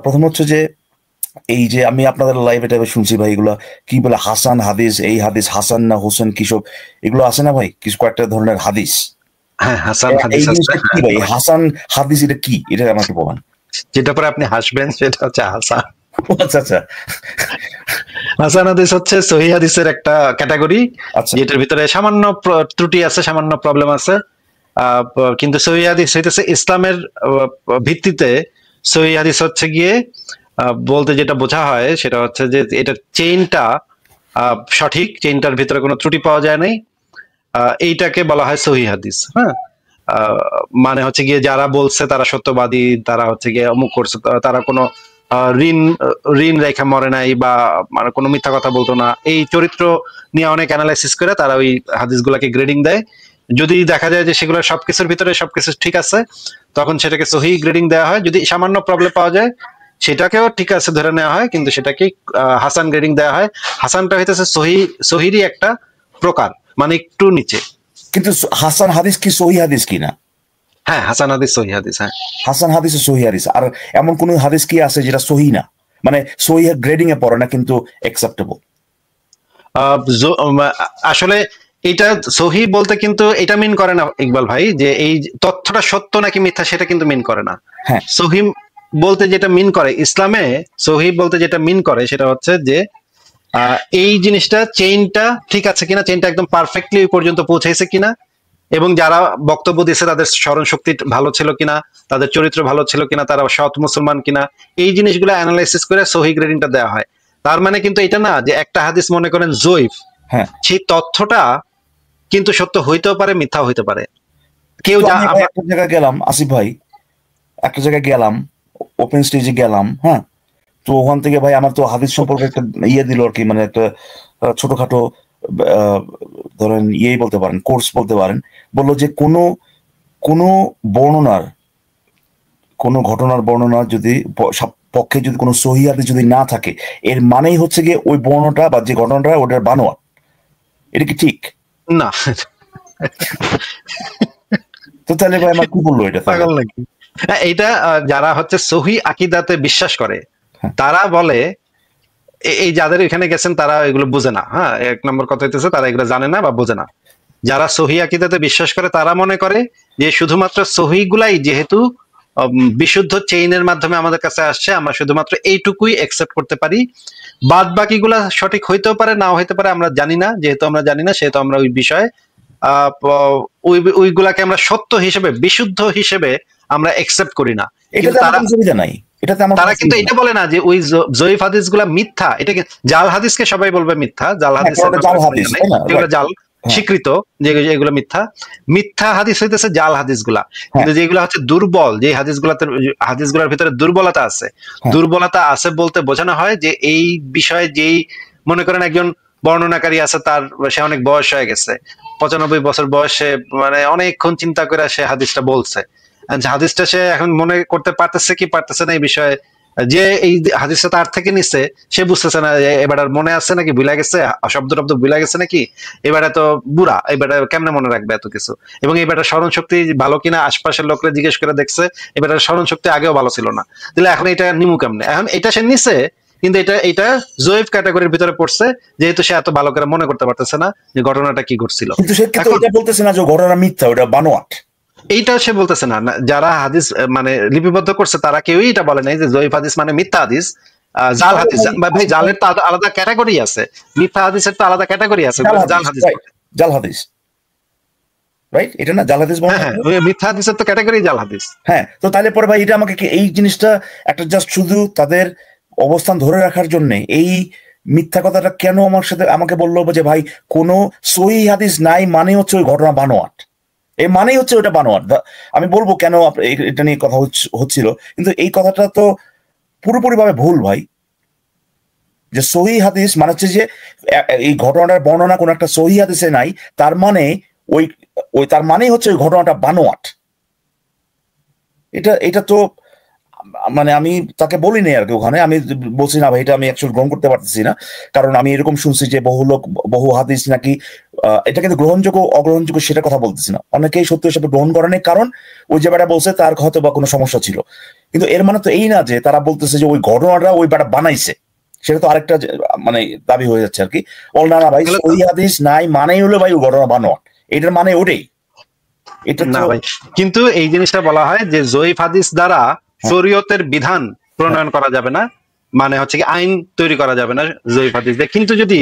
প্রথম হচ্ছে যে এই যে আমি আপনাদের লাইভে টাইভে শুনছি ভাই, এগুলো কি বলে হাসান হাদিস, এই হাদিস হাসান না হোসেন কিসব এগুলো আছে না ভাই, কিছু কয়েকটা ধরনের হাদিস। হ্যাঁ, হাসান এই হাদিস আছে। জিনিসটা কি ভাই, হাসান হাদিস এটা কি, এটা আমাকে বলেন। যেটা পরে আপনি হাসবেন সেটা হচ্ছে হাসান। আচ্ছা আচ্ছা, হাসান হাদিস হচ্ছে সহিহ হাদিসের একটা ক্যাটাগরি, আচ্ছা যেটার ভিতরে সামান্য ত্রুটি আছে, সামান্য প্রবলেম আছে। কিন্তু সহিহ হাদিস হইতেছে ইসলামের ভিত্তিতে। সহিহ হাদিস হচ্ছে গিয়ে বলতে যেটা বোঝা হয় সেটা হচ্ছে যে এটা চেইনটা সঠিক, চেইনটার ভিতরে কোনো ত্রুটি পাওয়া যায় নাই, এইটাকে বলা হয় সহিহ হাদিস। হ্যাঁ, মানে হচ্ছে গিয়ে যারা বলছে তারা সত্যবাদী, তারা হচ্ছে গিয়ে অমুক করছে, তারা কোনো ঋণ ঋণ রেখা মরে নাই বা মানে কোনো মিথ্যা কথা বলতো না, এই চরিত্র নিয়ে অনেক অ্যানালাইসিস করে তারা ওই হাদিসগুলোকে গ্রেডিং দেয়। যদি দেখা যায় যে সেগুলো সবকিছুর ভিতরে সবকিছু ঠিক আছে, তখন সেটাকে সহি গ্রেডিং দেওয়া হয়। যদি সামান্য প্রবলেম পাওয়া যায় সেটাকেও ঠিক আছে ধরে নেওয়া হয়, কিন্তু সেটাকে হাসান গ্রেডিং দেওয়া হয়। হাসানটা হইতেছে সহিরই একটা প্রকার, মানে একটু নিচে। কিন্তু হাসান হাদিস কি সহি হাদিস কি না? হ্যাঁ, হাসান হাদিস সহি হাদিস। হ্যাঁ, হাসান হাদিস ও সহি হাদিস। আর এমন কোন হাদিস কি আছে যেটা সহি না, মানে সহি গ্রেডিং এ পড়ে না কিন্তু অ্যাকসেপ্টেবল? আসলে এটা সহি বলতে কিন্তু এটা মিন করে না ইকবাল ভাই যে এই তথ্যটা সত্য নাকি মিথ্যা, সেটা কিন্তু মিন করে না। হ্যাঁ, সহি বলতে যেটা মিন করে ইসলামে, সহি বলতে যেটা মিন করে সেটা হচ্ছে যে এই জিনিসটা চেইনটা ঠিক আছে কিনা, চেইনটা একদম পারফেক্টলি পর্যন্ত পৌঁছাইছে কিনা, এবং যারা বক্তব্য দিয়েছে তাদের স্মরণ শক্তি ভালো ছিল কিনা, তাদের চরিত্র ভালো ছিল কিনা, তারা সৎ মুসলমান কিনা, এই জিনিসগুলো অ্যানালাইসিস করে সহি গ্রেডিংটা দেওয়া হয়। তার মানে কিন্তু এটা না যে একটা হাদিস মনে করেন জয়ীফ, হ্যাঁ, সেই তথ্যটা কিন্তু সত্য হইতেও পারে, মিথ্যা হইতে পারে। কেউ একটা জায়গায় গেলাম আসিফ ভাই, একটা জায়গায় গেলাম, ওপেন স্টেজে গেলাম, হ্যাঁ, তো ওখান থেকে ভাই আমার তো হাদিস সম্পর্কে একটা ইয়ে দিল আর কি, মানে একটা ছোটখাটো ধরেন ইয়েই বলতে পারেন, কোর্স বলতে পারেন। বললো যে কোনো কোনো বর্ণনার, কোনো ঘটনার বর্ণনা যদি পক্ষে যদি কোনো সহি হাদিস যদি না থাকে, এর মানেই হচ্ছে গিয়ে ওই বর্ণনাটা বা যে ঘটনাটা ওটার বানোয়াট। এটা কি ঠিক? না। তো তাহলে ভাই আমার কি বললো এটা? পাগল নাকি? এটা যারা হচ্ছে সহি আকিদাতে বিশ্বাস করে তারা বলে, এই যাদের এখানে গেছেন তারা এগুলো বোঝে না। হ্যাঁ, এক নম্বর কথা হইতেছে তারা এগুলো জানে না বা বোঝে না। যারা সহি আকিদাতে বিশ্বাস করে তারা মনে করে যে শুধুমাত্র সহি গুলাই যেহেতু বিশুদ্ধ চেইনের মাধ্যমে আমাদের কাছে আসছে, আমরা শুধুমাত্র এইটুকুই একসেপ্ট করতে পারি। বাদ বাকিগুলা সঠিক হইতেও পারে, নাও হইতে পারে, আমরা জানি না। যেহেতু আমরা জানি না সেহেতু আমরা ওই বিষয়ে ওইগুলাকে আমরা সত্য হিসেবে, বিশুদ্ধ হিসেবে আমরা একসেপ্ট করি না। তারা কিন্তু এটা বলে না যে ওই জয়ীফ হাদিস গুলা মিথ্যা। এটাকে জাল হাদিসকে সবাই বলবে মিথ্যা, জাল হাদিস জাল স্বীকৃত, যে এগুলো মিথ্যা। মিথ্যা হাদিস হইতেছে জাল হাদিস গুলা। কিন্তু যেগুলো হচ্ছে দুর্বল, যে হাদিসগুলোর ভিতরে দুর্বলতা আছে, দুর্বলতা আছে বলতে বোঝানো হয় যে এই বিষয়ে যেই মনে করেন একজন বর্ণনাকারী আছে, তার সে অনেক বয়স হয়ে গেছে, 95 বছর বয়সে, মানে অনেকক্ষণ চিন্তা করে সে হাদিসটা বলছে। হাদিসটা সে এখন মনে করতে পারতেছে কি পারতেছে না এই বিষয়ে, যে এই হাদিসটা তার থেকে নিচ্ছে সে বুঝতেছে না এবার মনে আছে নাকি ভুলে গেছে, শব্দ টব্দ ভুলে গেছে নাকি, এবারে তো বুড়া, এবারে কেমনে মনে রাখবে এত কিছু, এবং এবারে স্মরণ শক্তি ভালো কিনা আশপাশের লোকরা জিজ্ঞেস করে দেখছে, এবারে স্মরণ শক্তি আগেও ভালো ছিল না, তাহলে এখন এটা নিমু কেমনে? এখন এটা সে নিছে, কিন্তু এটা জয়ীফ ক্যাটাগরির ভিতরে পড়ছে, যেহেতু সে এত ভালো করে মনে করতে পারতেছে না যে ঘটনাটা কি ঘটছিল। কিন্তু সে এটা বলতেছে না যে ঘটনা মিথ্যা, ওটা বানোয়াট, এইটা সে বলতেছে না। যারা হাদিস মানে লিপিবদ্ধ করছে তারা কেউই এটা বলে নাই যে জয়ীফ হাদিস মানে মিথ্যা হাদিস, জাল হাদিস। ভাই জালের তো আলাদা ক্যাটাগরি আছে, মিথ্যা হাদিসের তো আলাদা ক্যাটাগরি আছে। জাল হাদিস, জাল হাদিস, রাইট? এটা না জাল হাদিস? হ্যাঁ, মিথ্যা হাদিসের তো ক্যাটাগরি জাল হাদিস। হ্যাঁ, তো তাহলে পরে ভাই এটা আমাকে কি এই জিনিসটা একটা জাস্ট শুধু তাদের অবস্থান ধরে রাখার জন্য এই মিথ্যা কথাটা কেন আমার সাথে আমাকে বললো যে ভাই কোনো সহি হাদিস নাই মানে হচ্ছে ওই ঘটনা বানোয়াট, এই মানেই হচ্ছে ওটা বানোয়াট। আমি বলবো কেন এটা নিয়ে কথা হচ্ছিল, কিন্তু এই কথাটা তো পুরোপুরিভাবে ভুল ভাই। যে সহি হাদিস মানে হচ্ছে যে এই ঘটনাটার বর্ণনা কোন একটা সহি হাদিসে নাই, তার মানে তার মানেই হচ্ছে ওই ঘটনাটা বানোয়াট। এটা তো মানে আমি তাকে বলি নাই আর কি ওখানে, আমি বলছি না ভাই এটা আমি অ্যাকচুয়ালি গ্রহণ করতে পারতেছি না, কারণ আমি এরকম শুনছি যে বহু হাদিস নাকি এটা কিন্তু গ্রহণযোগ্য অগ্রহণযোগ্য সেটা কথা বলতেছি না, অনেকেই সত্য হিসেবে গ্রহণ করে নাই, কারণ ওই যে বেটা বলছে তার হয়তো বা কোনো সমস্যা ছিল, কিন্তু এর মানে তো এই না যে তারা বলতেছে যে ওই ঘটনাটা ওই বেটা বানাইছে, সেটা তো আরেকটা মানে দাবি হয়ে যাচ্ছে আর কি। বল না ভাই ওই হাদিস নাই মানেই হলো ভাই ওই ঘটনা বানোয়া, এটার মানে ওটাই। এটা না ভাই, কিন্তু এই জিনিসটা বলা হয় যে জয়ীফ হাদিস দ্বারা শরীয়তের বিধান প্রণয়ন করা যাবে না, মানে হচ্ছে কি আইন তৈরি করা যাবে না জয়ীফ হাদিস দিয়ে। কিন্তু যদি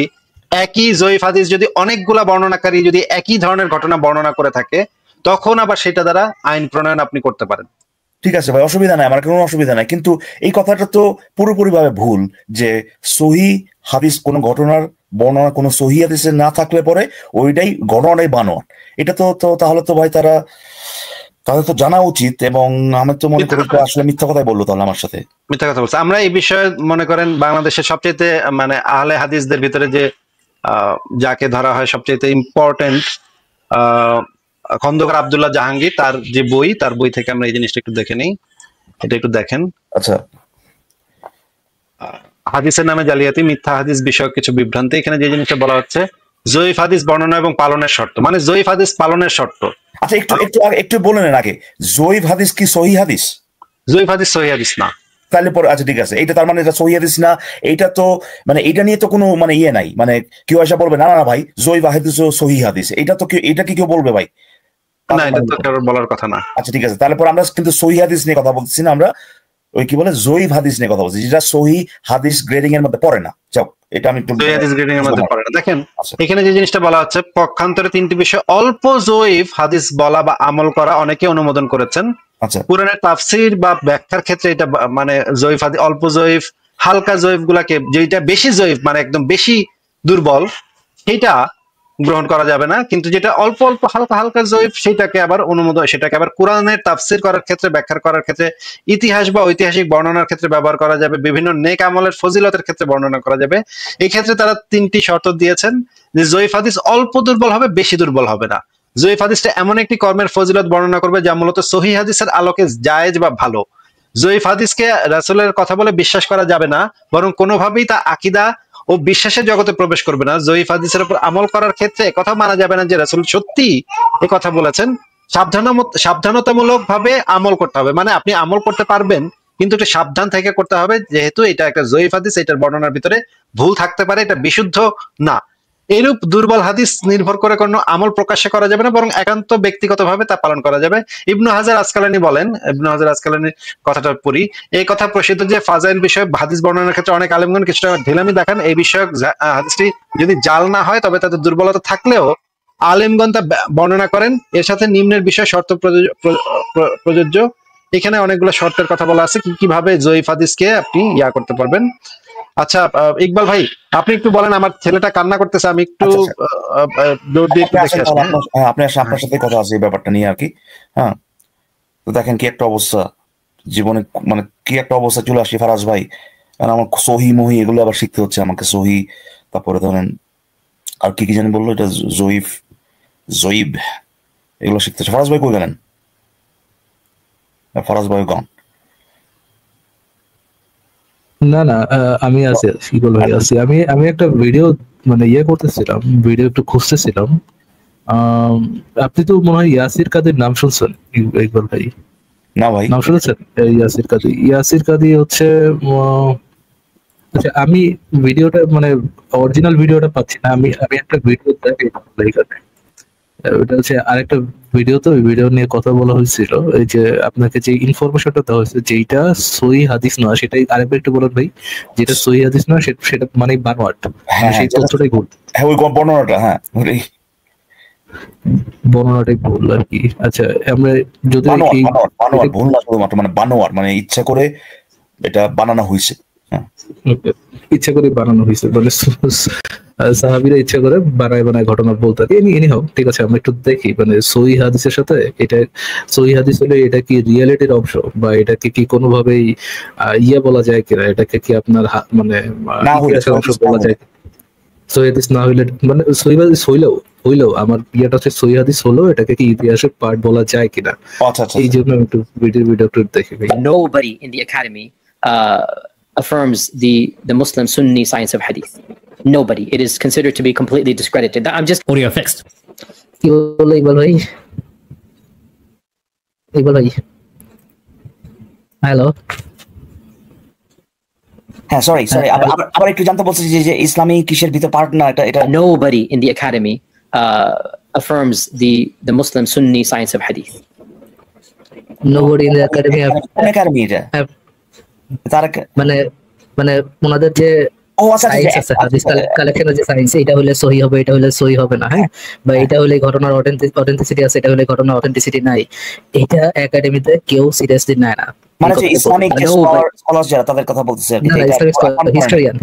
একই জয়ীফ হাদিস যদি অনেকগুলা বর্ণনাকারী যদি একই ধরনের ঘটনা বর্ণনা করে থাকে, তখন আবার সেটা দ্বারা আইন প্রণয়ন আপনি করতে পারেন। ঠিক আছে ভাই, অসুবিধা নাই, আমার কোনো অসুবিধা নাই, কিন্তু এই কথাটা তো পুরোপুরি ভাবে ভুল যে সহি হাদিস কোনো ঘটনার বর্ণনা কোনো সহি হাদিসে না থাকলে পরে ওইটাই ঘটনাটাই বানোয়াট। এটা তো তাহলে তো ভাই তাদের তো জানা উচিত, এবং আমি তো মনে করি আসলে মিথ্যা কথাই বললো তাহলে আমার সাথে, মিথ্যা কথা বলছে। আমরা এই বিষয়ে মনে করেন বাংলাদেশের সবচেয়ে মানে আহলে হাদিসদের ভিতরে যে যাকে ধরা হয় সবচেয়ে ইম্পর্টেন্ট খন্দকার আব্দুল্লাহ জাহাঙ্গীর, তার যে বই, তার বই থেকে আমরা এই জিনিসটা একটু দেখে নিই। এটা একটু দেখেন। আচ্ছা, হাদিসের নামে জালিয়াতি, মিথ্যা হাদিস বিষয়ক কিছু বিভ্রান্তি। এখানে যে জিনিসটা বলা হচ্ছে জয়ীফ হাদিস বর্ণনা এবং পালনের শর্ত, মানে জয়ীফ হাদিস পালনের শর্ত। আচ্ছা একটু বলে নেন আগে, জয়ীফ হাদিস কি সহি হাদিস? জয়ীফ হাদিস সহি হাদিস না। তাহলে পরে আচ্ছা ঠিক আছে, এটা তার মানে এটা সহি হাদিস না, এইটা তো মানে এটা নিয়ে তো কোনো মানে ইয়ে নাই, মানে কেউ এসে বলবে না না ভাই জয়ীফ হাদিস ও সহি হাদিস, এটা তো এটা কি কেউ বলবে ভাই? না, এটা তো কারোর বলার কথা না। আচ্ছা ঠিক আছে, তাহলে পরে আমরা কিন্তু সহি হাদিস নিয়ে কথা বলছি না, আমরা ওই কি বলে জয়ীফ হাদিস নিয়ে কথা বলছি, যেটা সহি হাদিস গ্রেডিং এর মধ্যে পড়ে না। যাও, এটা আমি একটু সহি হাদিস গ্রেডিং এর মধ্যে পড়ে না। দেখেন এখানে যে জিনিসটা বলা হচ্ছে, পক্ষান্তরে তিনটি বিষয় অল্প জয়ীফ হাদিস বলা বা আমল করা অনেকে অনুমোদন করেছেন। আচ্ছা, কুরআনের তাফসীর বা ব্যাখ্যার ক্ষেত্রে এটা মানে জয়ীফ হাদিস, অল্প জয়ীফ, হালকা জয়ীফ গুলাকে, যেটা বেশি জয়ীফ মানে একদম বেশি দুর্বল, সেটা গ্রহণ করা যাবে না। কিন্তু যেটা অল্প অল্প হালকা হালকা জয়ীফ, সেটাকে আবার অনুমোদন, সেটাকে আবার কোরআনের তাফসীর করার ক্ষেত্রে, ব্যাখ্যা করার ক্ষেত্রে, ইতিহাস বা ঐতিহাসিক বর্ণনার ক্ষেত্রে ব্যবহার করা যাবে, বিভিন্ন নেক আমলের ফজিলতের ক্ষেত্রে বর্ণনা করা যাবে। এই ক্ষেত্রে তারা তিনটি শর্ত দিয়েছেন যে জয়ীফ হাদিস অল্প দুর্বল হবে, বেশি দুর্বল হবে না। জয়ীফ হাদিসটা এমন একটি কর্মের ফজিলত বর্ণনা করবে যা মূলত সহিহ হাদিসের আলোকে জায়েজ বা ভালো। জয়ীফ হাদিসকে রাসূলের কথা বলে বিশ্বাস করা যাবে না, বরং কোনোভাবেই তা আকীদা ও বিশ্বাসের জগতে প্রবেশ করবে না। জয়ীফ হাদিসের উপর আমল করার ক্ষেত্রে কথা মানা যাবে না যে রাসূল সত্যি এই কথা বলেছেন। সাবধানতামূলক ভাবে আমল করতে হবে, মানে আপনি আমল করতে পারবেন কিন্তু একটু সাবধান থেকে করতে হবে, যেহেতু এটা একটা জয়ীফ হাদিস, এটার বর্ণনার ভিতরে ভুল থাকতে পারে, এটা বিশুদ্ধ না। এরূপ দুর্বল হাদিস নির্ভর করে কোনো আমল প্রকাশ্যে করা যাবে না, বরং একান্ত ব্যক্তিগতভাবে তা পালন করা যাবে। ইবনু হাজার আসকালানী বলেন, ইবনু হাজার আসকালানীর কথাটা পড়ি, এই কথা প্রসিদ্ধ যে ফাজাইল বিষয়ে হাদিস বর্ণনার ক্ষেত্রে অনেক আলেমগণ কিছুটা ঢিলামি দেখান। এই বিষয়ক হাদিসটি যদি জাল না হয়, তবে তাদের দুর্বলতা থাকলেও আলেমগণ তা বর্ণনা করেন। এর সাথে নিম্নের বিষয় শর্ত প্রযোজ্য। এখানে অনেকগুলো শর্তের কথা বলা আছে, কিভাবে জয়ীফ হাদিসকে আপনি করতে পারবেন। আচ্ছা ইকবাল ভাই, আপনি একটু বলেন, আমার ছেলেটা কান্না করতেছে, আমি একটু জোর দিয়ে একটু দেখে আসি। আপনার সাথে কথা আছে এই ব্যাপারটা নিয়ে আর কি। হ্যাঁ, তো দেখেন কি একটা অবস্থা জীবনে, মানে কি একটা অবস্থা চলে আসি ফারাজ ভাই, কারণ আমার সহি মহি এগুলো আবার শিখতে হচ্ছে আমাকে, সহি, তারপরে ধরেন আর কি জানি বললো এটা জয়ীব এগুলো শিখতে হচ্ছে। ফারাজ ভাই কই গেলেন? ফারাজ ভাই গন? না না, আমি আছি, ইকবাল ভাই আছি। আমি একটা ভিডিও মানে করতেছিলাম, ভিডিও একটু খুঁজতেছিলাম। আপনি তো মনে হয় ইয়াসির কাদের নাম শুনছেন ইকবাল ভাই? না ভাই, নাম শুনেছেন? ইয়াসির কাদি হচ্ছে, আচ্ছা আমি ভিডিওটা মানে অরিজিনাল ভিডিওটা পাচ্ছি না, আমি একটা ভিডিও দেখাই এখানে। ওটা হচ্ছে আরেকটা ভিডিও, তো ওই ভিডিও নিয়ে কথা বলা হয়েছিল, এই যে আপনাকে যে ইনফরমেশনটা দেওয়া হয়েছে যেটা সহি হাদিস নয়, সেটাই আরেকবার একটু বলেন ভাই। যেটা সহি হাদিস নয় সেটা মানে বানোয়াট, সেই তথ্যটাই ভুল। হ্যাঁ, ওই বর্ণনাটা, হ্যাঁ বর্ণনাটাই ভুল আর কি। আচ্ছা, আমরা যদি ভুল না, শুধুমাত্র মানে বানোয়ার, মানে ইচ্ছা করে এটা বানানো হয়েছে, ইচ্ছা করে বানানো হয়েছে, মানে সাহাবীরা ইচ্ছা করে বানায় ঘটনা বলতে থাকে। এনিহাও ঠিক আছে, আমরা একটু দেখি মানে সহি হাদিসের সাথে এটা, সহি হাদিস হলে এটা কি রিয়েলিটির অংশ, বা এটাকে কি কোনোভাবেই বলা যায় কিনা, এটাকে কি আপনার মানে অংশ বলা যায়? সহিহ হাদিস না হইলে মানে সহিহ হাদিস হইলেও আমার ইয়েটা হচ্ছে সহিহ হাদিস হলো এটাকে কি ইতিহাসের পার্ট বলা যায় কিনা, এই জন্য আমি একটু ভিডিও দেখি। Nobody in the academy affirms the Muslim Sunni science of hadith. Nobody. It is considered to be completely discredited. I'm just audio fixed. কি বলে ইকবাল ভাই হ্যালো। হ্যাঁ সরি আবার একটু জানতে বলছি যে ইসলামী কিসের ভিতর পার্ট না এটা nobody in the academy affirms the Muslim Sunni science of hadith. Nobody in the academy এটা মানে ওনাদের যে হাদিস কালেকশনের যে সায়েন্স এটা হলে সহিহ হবে, এটা হলে সহিহ হবে না, হ্যাঁ, বা এটা হলে ঘটনার অথেন্টিসিটি আছে, এটা হলে ঘটনার অথেন্টিসিটি নাই, এটা একাডেমিতে কেউ সিরিয়াসলি নেয় না। মানে যে ইসলামিক স্কলারস যারা তাদের কথা বলতেছে হিস্টোরিয়ান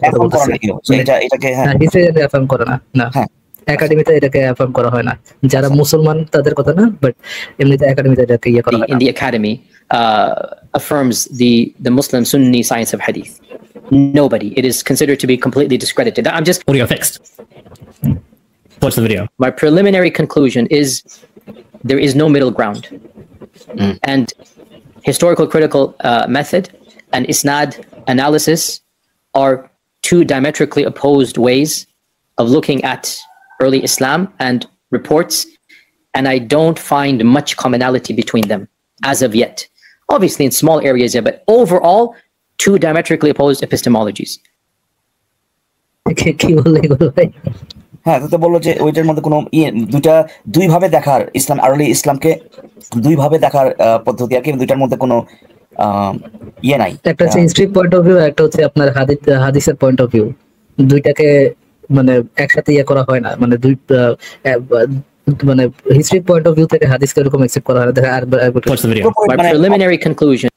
কথা বলতেছে, এটাকে হিস্টোরিয়ান অ্যাফার্ম করে না একাডেমিতে এটাকে অ্যাফার্ম করা হয় না। যারা মুসলমান তাদের কথা না, বাট এমনিতে একাডেমিতে এটাকে ইয়ে করা হয় না। In the academy affirms the Muslim Sunni science of hadith. Nobody. It is considered to be completely discredited. I'm just audio fixed. Watch the video. My preliminary conclusion is there is no middle ground. And historical critical method and isnad analysis are two diametrically opposed ways of looking at early Islam and reports, and I don't find much commonality between them as of yet. Obviously in small areas, yeah, but overall two diametrically opposed epistemologies. হ্যাঁ, তো বললো যে ওইটার মধ্যে কোনো দুই ভাবে দেখার ইসলাম আর্লি ইসলামকে দুই ভাবে দেখার পদ্ধতি আর কি, দুইটার মধ্যে কোনো ইয়ে নাই। একটা হচ্ছে হিস্ট্রি পয়েন্ট অফ ভিউ, একটা হচ্ছে আপনার হাদিসের পয়েন্ট অফ ভিউ, দুইটাকে মানে একসাথে ইয়ে করা হয় না, মানে দুই মানে হিস্ট্রি পয়েন্ট অফ ভিউ থেকে হাদিসকে এরকম অ্যাকসেপ্ট করা হয় না। আর my preliminary conclusion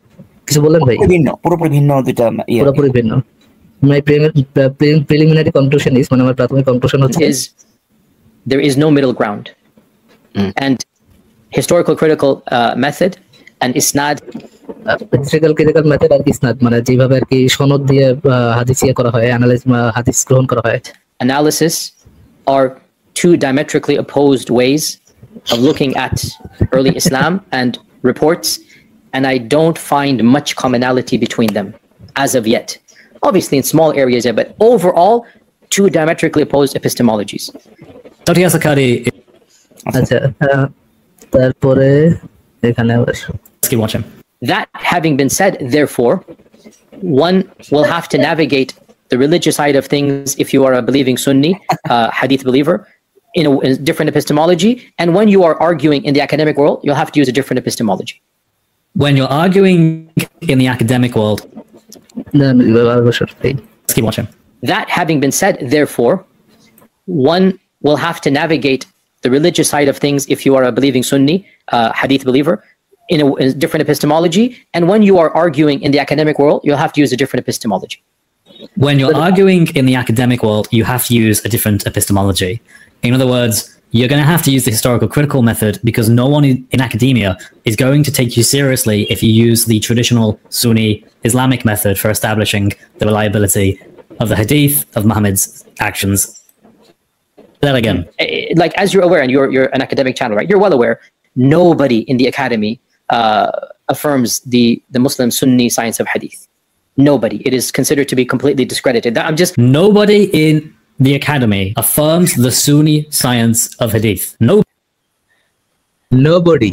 কিছু বলেন ভাই? পুরোপুরি ভিন্ন দুইটা, পুরোপুরি ভিন্ন। My preliminary conclusion is মানে আমার প্রাথমিক কনক্লুশন হচ্ছে there is no middle ground. And historical critical method and isnad historical critical method R isnad মানে যেভাবে আর কি সনদ দিয়ে হাদিস ইয়ে করা হয়, অ্যানালাইজ হাদিস গ্রহণ করা হয়, analysis are two diametrically opposed ways of looking at early Islam and reports, and I don't find much commonality between them as of yet. Obviously in small areas, yeah, but overall two diametrically opposed epistemologies. Dr. Yasir Qadhi, আচ্ছা তারপরে এখানে let's keep watching. That having been said, therefore, one will have to navigate the religious side of things if you are a believing Sunni hadith believer in a different epistemology, and when you are arguing in the academic world, you'll have to use a different epistemology. When you're arguing in the academic world, let's keep watching. That having been said, therefore, one will have to navigate the religious side of things if you are a believing Sunni hadith believer in a different epistemology, and when you are arguing in the academic world, you'll have to use a different epistemology. When you're arguing in the academic world, you have to use a different epistemology. In other words, you're going to have to use the historical critical method, because no one in academia is going to take you seriously if you use the traditional Sunni Islamic method for establishing the reliability of the hadith of Muhammad's actions. That again. Like, as you're aware, and you're an academic channel, right? You're well aware, nobody in the academy affirms the Muslim Sunni science of hadith. Nobody. It is considered to be completely discredited. Nobody in the academy affirms the Sunni science of hadith. Nobody.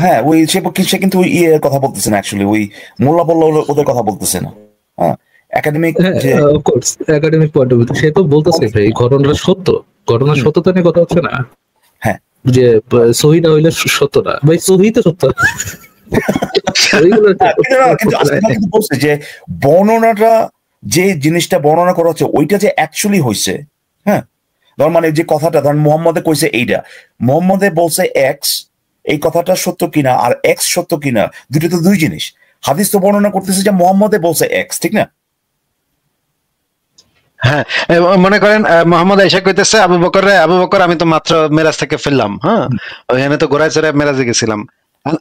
হ্যাঁ, ওই সে কিন্তু কথা বলতেছে না, actually ওই মোল্লা বললো ওদের কথা বলতেছে না। হ্যাঁ, academic academic point of view সে তো বলতেছে ভাই ঘটনাটা সত্য, ঘটনার সত্যতা নিয়ে কথা হচ্ছে না। হ্যাঁ, যে সহি না হইলে সত্য না ভাই, সহি তো সত্য। বলছে যে বর্ণনাটা যে জিনিসটা বর্ণনা করা হচ্ছে ওইটা যে অ্যাকচুয়ালি হয়েছে, হ্যাঁ, ধর মানে যে কথাটা ধর মোহাম্মদে কইছে এইটা, মোহাম্মদে বলছে এক্স, এই কথাটা সত্য কিনা আর এক্স সত্য কিনা দুটো তো দুই জিনিস। হাদিস তো বর্ণনা করতেছে যে মোহাম্মদে বলছে এক্স, ঠিক না? হ্যাঁ, মনে করেন মোহাম্মদ আয়েশা কইতেছে আবু বকর আমি তো মাত্র মেরাজ থেকে ফিরলাম, হ্যাঁ, ওইখানে তো ঘোড়ায় চড়ে মেরাজে গেছিলাম।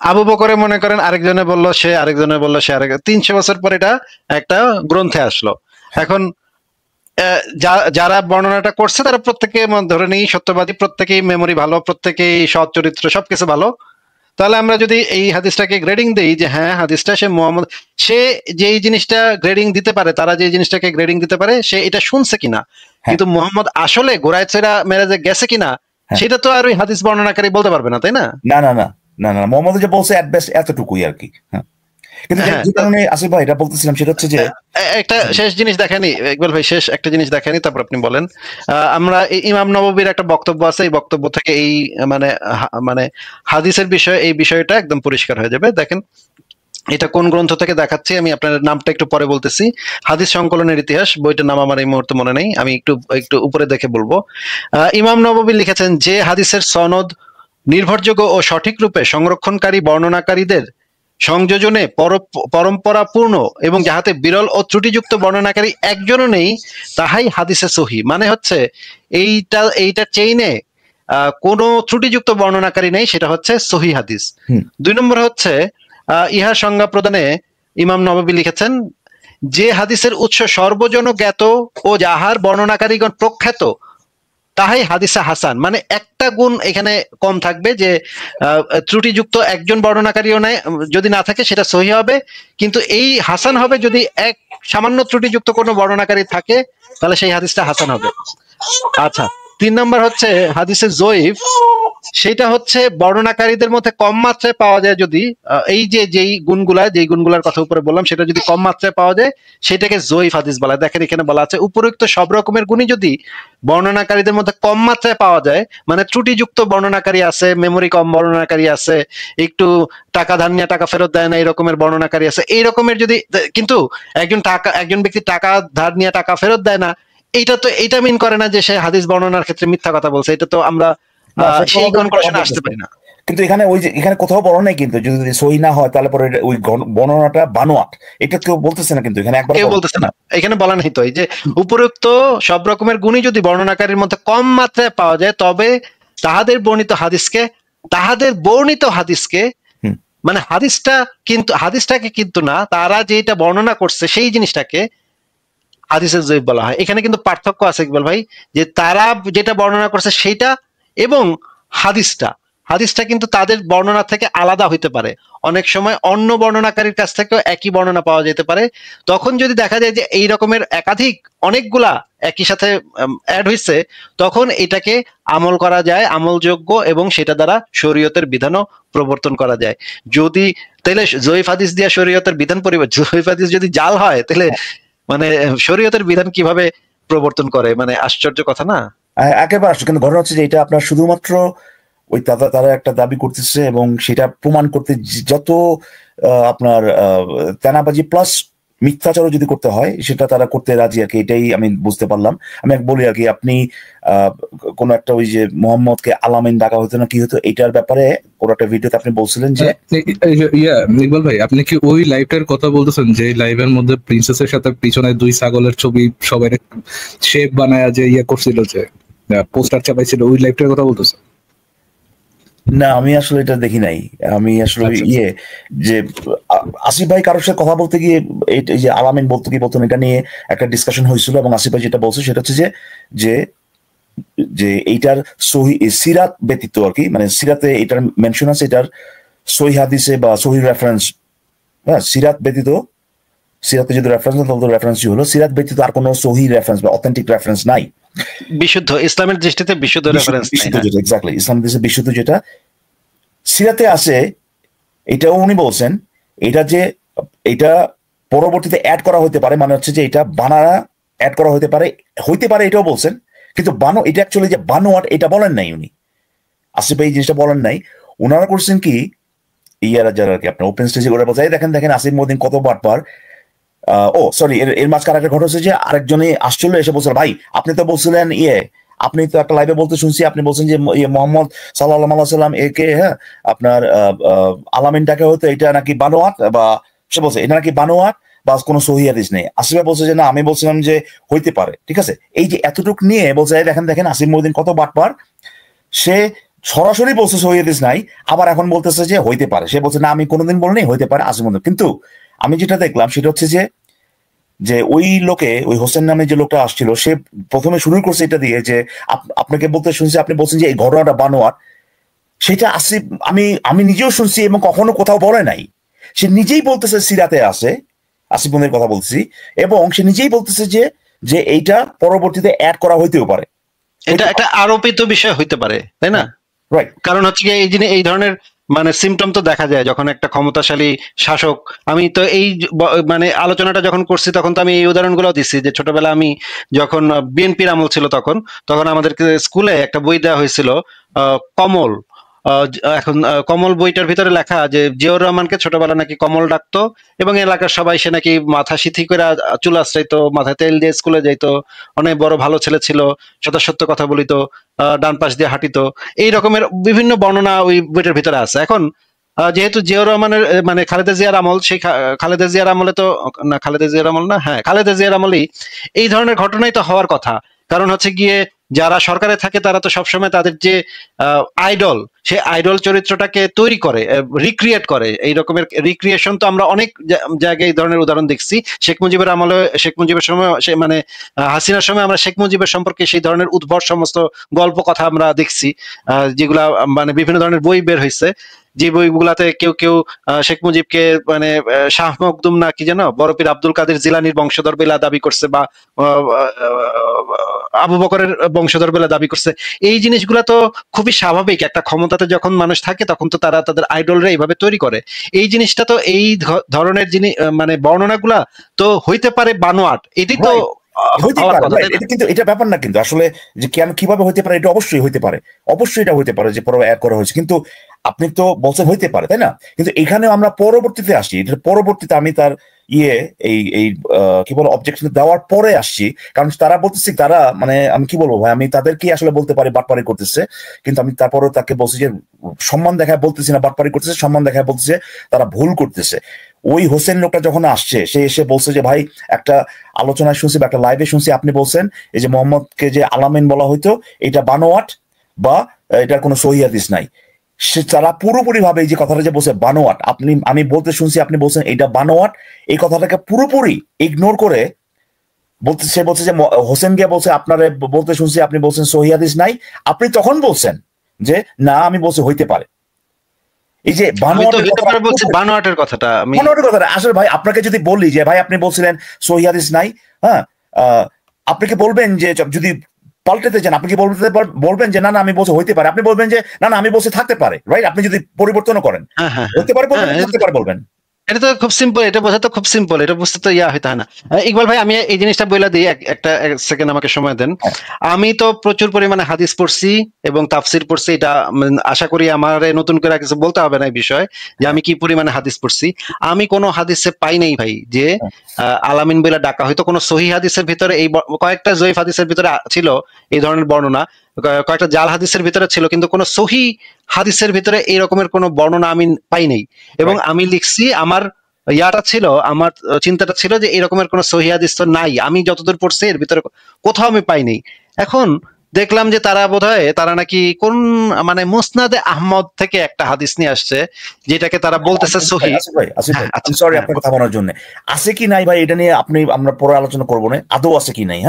আবু বকরে মনে করেন আরেকজনে বললো সে, আরেকজনে বললো সে, 300 বছর পর এটা একটা গ্রন্থে আসলো। এখন যারা বর্ণনাটা করছে তারা প্রত্যেকে ধরে নেই সত্যবাদী, প্রত্যেকেই মেমোরি ভালো, প্রত্যেকেই সৎ চরিত্র, সবকিছু ভালো। তাহলে আমরা যদি এই হাদিসটাকে গ্রেডিং দেই যে হ্যাঁ হাদিসটা সে মুহাম্মদ, সে যেই জিনিসটা গ্রেডিং দিতে পারে, তারা যে জিনিসটাকে গ্রেডিং দিতে পারে, সে এটা শুনছে কিনা, কিন্তু মুহাম্মদ আসলে গোড়ায় ছেড়া মেরাজে গেছে কিনা সেটা তো আর ওই হাদিস বর্ণনাকারী বলতে পারবে না, তাই না? না না না না না, মোহাম্মদ যে বলছে এট বেস্ট এতটুকুই আর কি। হ্যাঁ, কিন্তু যে কারণে আসিফ ভাই এটা বলতেছিলাম সেটা হচ্ছে যে একটা শেষ জিনিস দেখেনি ইকবাল ভাই, শেষ একটা জিনিস দেখেনি, তারপর আপনি বলেন। আমরা ইমাম নববীর একটা বক্তব্য আছে, এই বক্তব্য থেকে এই মানে হাদিসের বিষয়ে এই বিষয়টা একদম পরিষ্কার হয়ে যাবে। দেখেন এটা কোন গ্রন্থ থেকে দেখাচ্ছি, আমি আপনার নামটা একটু পরে বলতেছি। হাদিস সংকলনের ইতিহাস, বইটার নাম আমার এই মুহূর্তে মনে নেই, আমি একটু উপরে দেখে বলবো। ইমাম নববী লিখেছেন, যে হাদিসের সনদ নির্ভরযোগ্য ও সঠিক রূপে সংরক্ষণকারী বর্ণনাকারীদের সংযোজনে পরম্পরাপূর্ণ এবং যাহাতে বিরল ও ত্রুটিযুক্ত বর্ণনাকারী একজনও নেই, তাহাই হাদিসে সহি। মানে হচ্ছে এইটা চেইনে কোনো ত্রুটিযুক্ত বর্ণনাকারী নেই, সেটা হচ্ছে সহি হাদিস। 2 নম্বর হচ্ছে ইহার সংজ্ঞা প্রদানে ইমাম নববী লিখেছেন, যে হাদিসের উৎস সর্বজন জ্ঞাত ও যাহার বর্ণনাকারীগণ প্রখ্যাত, তাহাই হাদিসে হাসান। মানে একটা গুণ এখানে কম থাকবে, যে ত্রুটিযুক্ত একজন বর্ণনাকারীও নাই, যদি না থাকে সেটা সহি হবে, কিন্তু এই হাসান হবে যদি এক সামান্য ত্রুটিযুক্ত কোনো বর্ণনাকারী থাকে, তাহলে সেই হাদিসটা হাসান হবে। আচ্ছা, 3 নম্বর হচ্ছে হাদিসে জয়ীফ, সেটা হচ্ছে বর্ণনাকারীদের মধ্যে কম মাত্রায় পাওয়া যায়, যদি এই যেই গুণগুলার কথা উপরে বললাম সেটা যদি কম মাত্রায় পাওয়া যায়, সেটাকে জয়ীফ হাদিস বলা হয়। দেখেন এখানে বলা আছে, উপরোক্ত সব রকমের গুণই যদি বর্ণনাকারীদের মধ্যে কম মাত্রায় পাওয়া যায়, মানে ত্রুটিযুক্ত বর্ণনাকারী আছে, মেমোরি কম বর্ণনাকারী আছে, একটু টাকা ধার নিয়ে টাকা ফেরত দেয় না এই রকমের বর্ণনাকারী আছে, এই রকমের যদি, কিন্তু একজন ব্যক্তি টাকা ধার নিয়ে টাকা ফেরত দেয় না, এইটা মিন করে না যে সে হাদিস বর্ণনার ক্ষেত্রে মিথ্যা কথা বলছে। এটা তো আমরা সেই কনক্লুশনে আসতে পারি না। কিন্তু এখানে কোথাও বলা নাই, কিন্তু যদি সহি না হয় তাহলে পরে ওই বর্ণনাটা বানোয়াট, এটা কেউ বলতেছে না, কিন্তু এখানে একবার কেউ বলতেছে না, এখানে বলা নাই তো। এই যে উপরোক্ত সব রকমের গুণই যদি বর্ণনাকারীর মধ্যে কম মাত্রায় পাওয়া যায়, তবে তাহাদের বর্ণিত হাদিসকে মানে হাদিসটাকে কিন্তু না, তারা যেটা বর্ণনা করছে সেই জিনিসটাকে হাদিসের জয়ীফ বলা হয়। এখানে কিন্তু পার্থক্য আছে ইকবাল ভাই, যে তারা যেটা বর্ণনা করছে সেইটা এবং হাদিসটা কিন্তু তাদের বর্ণনা থেকে আলাদা হইতে পারে। অনেক সময় অন্য বর্ণনাকারীর কাছ থেকেও একই বর্ণনা পাওয়া যেতে পারে। তখন যদি দেখা যায় যে এই রকমের অনেকগুলা একই সাথে অ্যাড হয়েছে, তখন এটাকে আমল করা যায়, আমলযোগ্য, এবং সেটা দ্বারা শরীয়তের বিধানও প্রবর্তন করা যায়। যদি তাহলে জয়ীফ হাদিস দিয়া শরীয়তের বিধান জয়ীফ হাদিস যদি জাল হয়, তাহলে মানে শরীয়তের বিধান কিভাবে প্রবর্তন করে, মানে আশ্চর্য কথা না? একেবারে আসলে, কিন্তু ঘটনা হচ্ছে যে এটা আপনার শুধুমাত্র ওই তারা একটা দাবি করতেছে, এবং সেটা প্রমাণ করতে যত আপনার তেনাবাজি প্লাস মিথ্যাচারও যদি করতে হয়, সেটা তারা করতে রাজি আর কি। এটাই আমি বুঝতে পারলাম। আমি বলি আর কি, আপনি কোন একটা ওই যে মোহাম্মদকে আলামিন ডাকা হতো না কি হতো, এটার ব্যাপারে কোন একটা ভিডিওতে আপনি বলছিলেন যে ইকবাল ভাই, আপনি কি ওই লাইভটার কথা বলতেছেন যে লাইভের মধ্যে প্রিন্সেসের সাথে পিছনে 2 ছাগলের ছবি সবাই শেপ বানায় যে করছিল, যে পোস্টার চাপাইছিল, ওই লাইভটার কথা বলতেছেন? না, আমি আসলে এটা দেখি নাই। আমি আসলে যে আসিফ ভাই কারোর সাথে কথা বলতে গিয়ে এই যে আলামিন বলতো কি বলতো, এটা নিয়ে একটা ডিসকাশন হয়েছিল, এবং আসিফ ভাই যেটা বলছে সেটা হচ্ছে যে এইটার সহি সিরাত ব্যতীত আর কি, মানে সিরাতে এটার মেনশন আছে, এটার সহি হাদিসে বা সহি রেফারেন্স, হ্যাঁ, সিরাত ব্যতীত, সিরাতে যদি রেফারেন্স তাহলে রেফারেন্সই হলো, সিরাত ব্যতীত আর কোনো সহি রেফারেন্স বা অথেন্টিক রেফারেন্স নাই। বিশুদ্ধ ইসলামের দৃষ্টিতে বিশুদ্ধ রেফারেন্স, এক্স্যাক্টলি ইসলামের দৃষ্টিতে বিশুদ্ধ যেটা সিরাতে আছে, এটাও উনি বলছেন। এটা পরবর্তীতে অ্যাড করা হতে পারে, মানে হচ্ছে যে এটা বানানা অ্যাড করা হতে পারে এটাও বলছেন, কিন্তু এটা অ্যাকচুয়ালি যে বানোয়াট এটা বলেন নাই উনি। আসিফ ভাই এই জিনিসটা বলেন নাই। ওনারা করছেন কি, যারা আর কি আপনার ওপেন স্টেজে ওরা বলছে, দেখেন আসিফ মহিউদ্দিন কত বাটপার। সরি, এর মাঝখানে একটা ঘটনা হচ্ছে যে আরেকজনে আসছিল, এসে বলছিল, ভাই আপনি তো বলছিলেন আপনি তো একটা লাইভে বলতে শুনছি, আপনি বলছেন যে মোহাম্মদ সাল্লাল্লাহু আলাইহি সাল্লাম একে আপনার আলামিনটাকে হয়তো এটা নাকি বানোয়াট, বা সে বলছে এটা নাকি বানোয়াট বা কোনো সহি হাদিস নেই। আসিফ ভাই বলছে যে না, আমি বলছিলাম যে হইতে পারে। ঠিক আছে, এই যে এতটুক নিয়ে বলছে, দেখেন আসিফ মহিউদ্দিন কত বাটপার। সে সরাসরি বলছে সহি হাদিস নাই, আবার এখন বলতেছে যে হইতে পারে। সে বলছে না আমি কোনোদিন বলিনি, হইতে পারে আসিফ। কিন্তু আমি যেটা দেখলাম সেটা হচ্ছে যে ওই লোকে, ওই হোসেন নামে যে লোকটা আসছিল, সে প্রথমে শুরু করছে এটা দিয়ে যে আপনাকে বলতে শুনছি, আপনি বলছেন যে এই ঘটনাটা বানোয়াট। সেটা আসিফ, আমি নিজেও শুনছি এবং কখনো কোথাও বলে নাই। সে নিজেই বলতেছে সিরাতে আছে, আসিফ বোনের কথা বলছি, এবং সে নিজেই বলতেছে যে এইটা পরবর্তীতে অ্যাড করা হইতেও পারে, এটা একটা আরোপিত বিষয় হইতে পারে, তাই না? রাইট। কারণ হচ্ছে এই জিনিস, এই ধরনের মানে সিমটম তো দেখা যায় যখন একটা ক্ষমতাশালী শাসক, আমি তো এই মানে আলোচনাটা যখন করছি তখন তো আমি এই উদাহরণগুলো দিচ্ছি যে ছোটবেলা আমি যখন বিএনপির আমল ছিল তখন আমাদেরকে স্কুলে একটা বই দেওয়া হয়েছিল কমল। এখন কমল বইটার ভিতরে লেখা যে জিয়াউর রহমানকে ছোটবেলা নাকি কমল ডাকতো, এবং এলাকার সবাই সে নাকি মাথা সিথি করে চুল আশ্রাইতো, মাথায় তেল দিয়ে স্কুলে যাইতো, অনেক বড় ভালো ছেলে ছিল, সদা সত্য কথা বলিত, ডান পাশ দিয়ে হাঁটিতো, এই রকমের বিভিন্ন বর্ণনা ওই বইটার ভিতরে আছে। এখন যেহেতু জিয়াউর রহমানের মানে খালেদা জিয়ার আমল, সেই খালেদা জিয়ার আমলে তো না, খালেদা জিয়ার আমল না, হ্যাঁ খালেদা জিয়ার আমলেই এই ধরনের ঘটনাই তো হওয়ার কথা। কারণ হচ্ছে গিয়ে যারা সরকারে থাকে তারা তো সবসময় তাদের যে আইডল, সে আইডল চরিত্রটাকে তৈরি করে, রিক্রিয়েট করে। এই রকমের রিক্রিয়েশন তো আমরা অনেক জায়গায় এই ধরনের উদাহরণ দেখছি। শেখ মুজিবের আমলে, শেখ মুজিবের সময়, মানে হাসিনার সময় আমরা শেখ মুজিবের সম্পর্কে সেই ধরনের উদ্ভট সমস্ত গল্প কথা আমরা দেখছি, যেগুলা মানে বিভিন্ন ধরনের বই বের হয়েছে, যে বইগুলাতে কেউ কেউ শেখ মুজিবকে মানে শাহ মখদুম না কি যেন বড় পীর আব্দুল কাদের জিলানির বংশধর বলে দাবি করছে, বা আবু বকরের বংশধর বলে দাবি করছে। এই জিনিসগুলা তো খুবই স্বাভাবিক, একটা ক্ষমতাতে যখন মানুষ থাকে তখন তো তারা তাদের আইডলরা এইভাবে তৈরি করে। এই জিনিসটা তো, এই ধরনের জিনিস মানে বর্ণনাগুলা তো হইতে পারে বানোয়াট, এটি তো কিন্তু এটা ব্যাপার না কিন্তু আসলে যে কেন কিভাবে হইতে পারে, এটা অবশ্যই হইতে পারে, অবশ্যই এটা হইতে পারে যে পরে অ্যাড করা হয়েছে। কিন্তু আপনি তো বলছেন হইতে পারে, তাই না? কিন্তু এখানে আমরা পরবর্তীতে আসি, পরবর্তীতে আমি তার এই কি বলবো অবজেকশন দেওয়ার পরে আসছি, কারণ তারা বলতেছি, তারা মানে আমি কি বলবো ভাই, আমি তাদেরকে আসলে বলতে পারি বাটপারি করতেছে, কিন্তু আমি তারপরেও তাকে বলছি যে সম্মান দেখায় বলতেছি না বাটপারি করতেছে, সম্মান দেখায় বলতেছে তারা ভুল করতেছে। ওই হোসেন লোকটা যখন আসছে, সে এসে বলছে যে ভাই একটা আলোচনায় শুনছি বা একটা লাইভে শুনছি আপনি বলছেন এই যে মোহাম্মদকে যে আলামিন বলা হইতো এটা বানোয়াট বা এটার কোনো সহিহ হাদিস নাই। সে তারা পুরোপুরি ভাবে এই যে কথাটা যে বলছে বানোয়াট, আমি বলতে শুনছি আপনি বলছেন এটা বানোয়াট, এই কথাটাকে পুরোপুরি ইগনোর করে বলতে, সে বলছে যে হোসেন গিয়া বলছে আপনারা বলতে শুনছি আপনি বলছেন সহিহ হাদিস নাই, আপনি তখন বলছেন যে না আমি বলছি হইতে পারে। এই যে বানোয়াটের কথাটা আসলে ভাই আপনাকে যদি বললি যে ভাই আপনি বলছিলেন সহিহ হাদিস নাই, হ্যাঁ আপনি কি বলবেন যে যদি পাল্টাতে চান আপনি কি বলবেন যে না না আমি বলছি হইতে পারে, আপনি বলবেন যে না না আমি বলছি থাকতে পারে, রাইট? আপনি যদি পরিবর্তনও করেন হইতে পারে বলবেন, থাকতে পারে বলবেন। এটা তো খুব সিম্পল, এটা বোঝা তো খুব সিম্পল, এটা বুঝতে তো হইতে হয় না। ইকবাল ভাই আমি এই জিনিসটা বইলা দিই, একটা সেকেন্ড আমাকে সময় দেন। আমি তো প্রচুর পরিমাণে হাদিস পড়ছি এবং তাফসির পড়ছি, এটা আশা করি আমার নতুন করে কিছু বলতে হবে না এই বিষয়ে যে আমি কি পরিমাণে হাদিস পড়ছি। আমি কোনো হাদিসে পাই নাই ভাই যে আলামিন বলে ডাকা হয়তো কোনো সহিহ হাদিসের ভিতরে, এই কয়েকটা জয়ীফ হাদিসের ভিতরে ছিল এই ধরনের বর্ণনা, কয়েকটা জাল হাদিসের ভিতরে ছিল, কিন্তু কোনো সহিহ হাদিসের ভিতরে এই রকমের কোনো বর্ণনা আমি পাই নাই। এবং আমি লিখছি, আমার ছিল, আমার চিন্তাটা ছিল যে এরকমের কোনো সহিহ হাদিস তো নাই, আমি যতদূর পড়ছি এর ভিতরে কোথাও আমি পাই নাই। এখন দেখলাম যে তারা বোধহয় তারা নাকি কোন মানে মুসনাদে আহমদ থেকে একটা হাদিস নিয়ে আসছে যেটাকে তারা বলতেছে সহিহ। সরি আপনার কথা বলার জন্য, আছে কি নাই ভাই এটা নিয়ে আমরা পরে আলোচনা করবো না, আদৌ আছে কি নাই।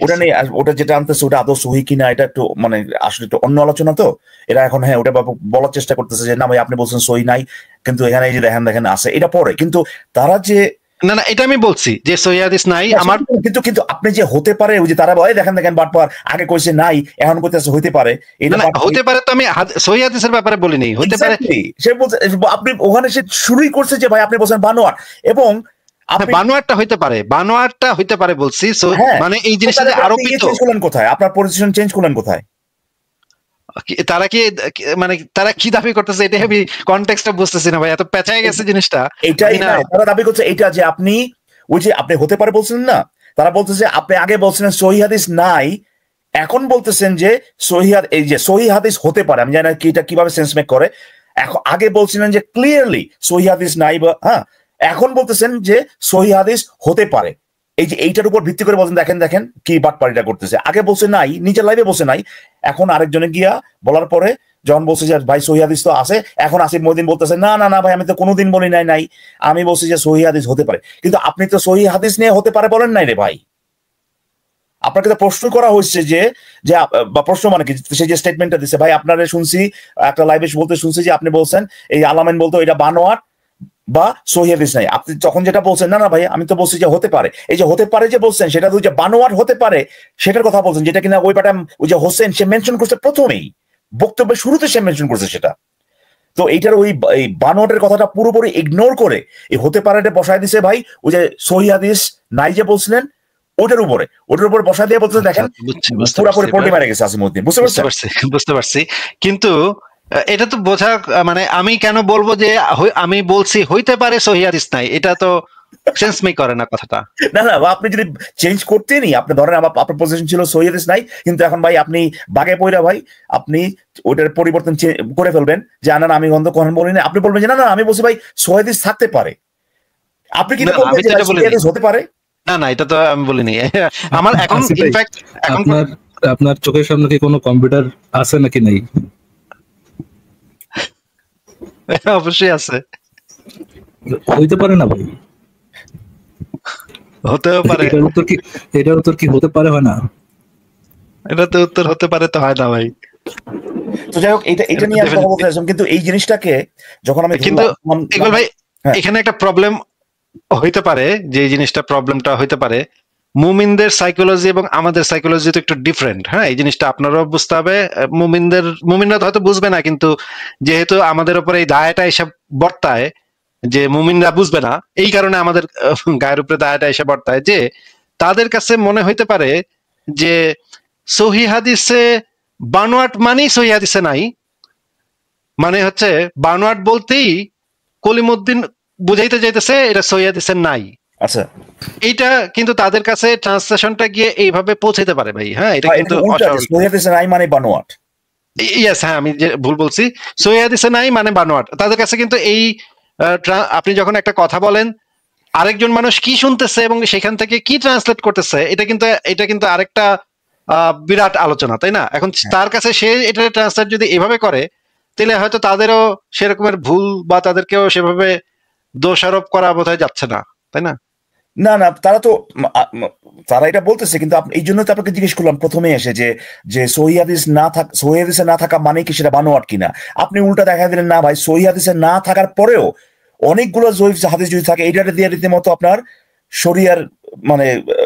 ওটা নেই, ওটা যেটা আনতেছে ওটা আদৌ সহিহ কিনা এটা একটু মানে আসলে একটু অন্য আলোচনা তো এটা এখন। ওটা বলার চেষ্টা করতেছে যে না ভাই আপনি বলছেন সহিহ নাই, কিন্তু এখানে এই যে দেখেন আছে, এটা পরে। কিন্তু তারা যে না না এটা আমি বলছি যে সহিহ হাদিস নাই আমার, কিন্তু আপনি যে হতে পারে ওই যে তারা বলে দেখেন বাটপার আগে কইছে নাই এখন কইতেছে হইতে পারে, এটা হতে পারে তো আমি সহিহ হাদিসের ব্যাপারে বলি নাই, হতে পারে সে বলছে আপনি ওখানে সে শুরুই করছে যে ভাই আপনি বলছেন বানোয়াট, এবং বানোয়াটটা হইতে পারে, বানোয়াটটা হইতে পারে বলছি। মানে এই জিনিসটা আরোপিত কোথায়, আপনার পজিশন চেঞ্জ করলেন কোথায়? তারা কি মানে তারা কি দাবি করতেছে এটা আমি কনটেক্সটটা বুঝতেছি না ভাই, এত পেঁচায় গেছে জিনিসটা। এটাই না, তারা দাবি করছে এটা যে আপনি ওই যে আপনি হতে পারে বলছেন না, তারা বলতেছে আপনি আগে বলছিলেন সহিহ হাদিস নাই, এখন বলতেছেন যে এই যে সহিহ হাদিস হতে পারে। আমি জানি না কি এটা কিভাবে সেন্স মেক করে। এখন আগে বলছিলেন যে ক্লিয়ারলি সহিহ হাদিস নাই বা এখন বলতেছেন যে সহিহ হাদিস হতে পারে। এই যে এইটার উপর ভিত্তি করে বলছেন দেখেন কি বাটপাড়িটা করতেছে। আগে বলছে নাই, নিজের লাইভে বসে নাই, এখন আরেকজনে গিয়া বলার পরে যখন বলছে যে ভাই সহিহ হাদিস তো আছে, এখন আসিফ মহিউদ্দিন বলতেছে না না না ভাই আমি তো কোনোদিন বলি নাই, আমি বলছি যে সহিহ হাদিস হতে পারে, কিন্তু আপনি তো সহিহ হাদিস নিয়ে হতে পারে বলেন নাই রে ভাই। আপনাকে তো প্রশ্ন করা হচ্ছে যে বা প্রশ্ন মানে কি, সে যে স্টেটমেন্টটা দিচ্ছে ভাই আপনারা শুনছি একটা লাইভে বলতে শুনছি যে আপনি বলছেন এই আলামিন বলতো এটা বানোয়াট বা সহিহ হাদিস নাই, আপনি যখন যেটা বলছেন না না ভাই আমি তো বলছি যে হতে পারে, এই যে হতে পারে যে বলছেন সেটা তো যে বানোয়াট হতে পারে সেটার কথা বলছেন, যেটা কিনা ওই পাটা ওই যে হোসেন সে মেনশন করছে প্রথমেই বক্তব্যের শুরুতে সে মেনশন করছে সেটা। তো এইটার ওই বানোয়াটের কথাটা পুরোপুরি ইগনোর করে এই হতে পারেটা বসায় দিছে ভাই ওই যে সহিহ হাদিস নাই যে বলছিলেন ওটার উপরে বসায় দিয়ে বলতে দেখেন পুরোপুরি পল্টি মারা গেছে আসিফ মহিউদ্দিন। বুঝতে পারছি কিন্তু এটা তো বোঝা মানে আমি কেন বলবো যে আমি বলছি হইতে পারে সহিহ হাদিস নাই, এটা তো সেন্স মেক করে না কথাটা। না না আপনি যদি চেঞ্জ করতেনই, আপনি ধরেন আপনার পজিশন ছিল সহিহ হাদিস নাই, কিন্তু এখন ভাই আপনি বাগে পয়রা ভাই আপনি ওইটার পরিবর্তন করে ফেলবেন যে না আমি গন্ধ কখন বলি না, আপনি বলবেন যে না না আমি বলছি ভাই সহিহ হাদিস থাকতে পারে, আপনি কিন্তু বলবেন যে সহিহ হাদিস হতে পারে। না না এটা তো আমি বলিনি। আমার এখন ইনফ্যাক্ট আপনার চোখের সামনে কি কোনো কম্পিউটার আছে নাকি নাই? অবশ্যই আছে। হইতে পারে না ভাই, হতেও পারে। এটার উত্তর কি হতে পারে হয় না? এটা তো উত্তর হতে পারে তো হয় না ভাই। তো যাই হোক এটা নিয়ে আমি কথা বলতে চাইছিলাম, কিন্তু এই জিনিসটাকে যখন আমি কিন্তু ইকবাল ভাই এখানে একটা প্রবলেম হইতে পারে, যে এই জিনিসটা প্রবলেমটা হইতে পারে মুমিনদের সাইকোলজি এবং আমাদের সাইকোলজি তো একটু ডিফারেন্ট। হ্যাঁ এই জিনিসটা আপনারাও বুঝতে হবে, মুমিনরা হয়তো বুঝবে না, কিন্তু যেহেতু আমাদের উপরে এই দায়টা এসে বর্তায় যে মুমিনরা বুঝবে না, এই কারণে আমাদের গায়ের উপরে দায়টা এসে বর্তায় যে তাদের কাছে মনে হইতে পারে যে সহিহ হাদিসে বানোয়াট মানেই সহিহ হাদিসে নাই, মানে হচ্ছে বানোয়াট বলতেই কলিমুদ্দিন বুঝাইতে যাইতেছে এটা সহিহ হাদিসে নাই। আচ্ছা এইটা কিন্তু তাদের কাছে ট্রান্সলেশনটা গিয়ে এইভাবে পৌঁছাতে পারে ভাই। হ্যাঁ এটা কিন্তু সহিহ হাদিসে নাই মানে বানোয়াট। ইয়েস হ্যাঁ আমি যে ভুল বলছি, সহিহ হাদিসে নাই মানে বানোয়াট। তাদের কাছে কিন্তু এই আপনি যখন একটা কথা বলেন আরেকজন মানুষ কি শুনতেছে এবং সেখান থেকে কি ট্রান্সলেট করতেছে, এটা কিন্তু আরেকটা বিরাট আলোচনা, তাই না? এখন তার কাছে সে এটা ট্রান্সলেট যদি এভাবে করে তাহলে হয়তো তাদেরও সেরকমের ভুল বা তাদেরকেও সেভাবে দোষারোপ করা বোধহয় যাচ্ছে না, তাই না? না না তারা এটা বলতেছে, কিন্তু এই জন্য তো আপনাকে জিজ্ঞেস করলাম প্রথমে এসে যে সহিহ হাদিসে না থাকা মানে কি সেটা বানোয়াট কিনা। আপনি উল্টা দেখা দিলেন না ভাই সহিহ হাদিসে না থাকার পরেও অনেকগুলো জয়ীফ হাদিস যদি থাকে এইটাতে দিয়ে রীতিমতো আপনার শরিয়ার মানে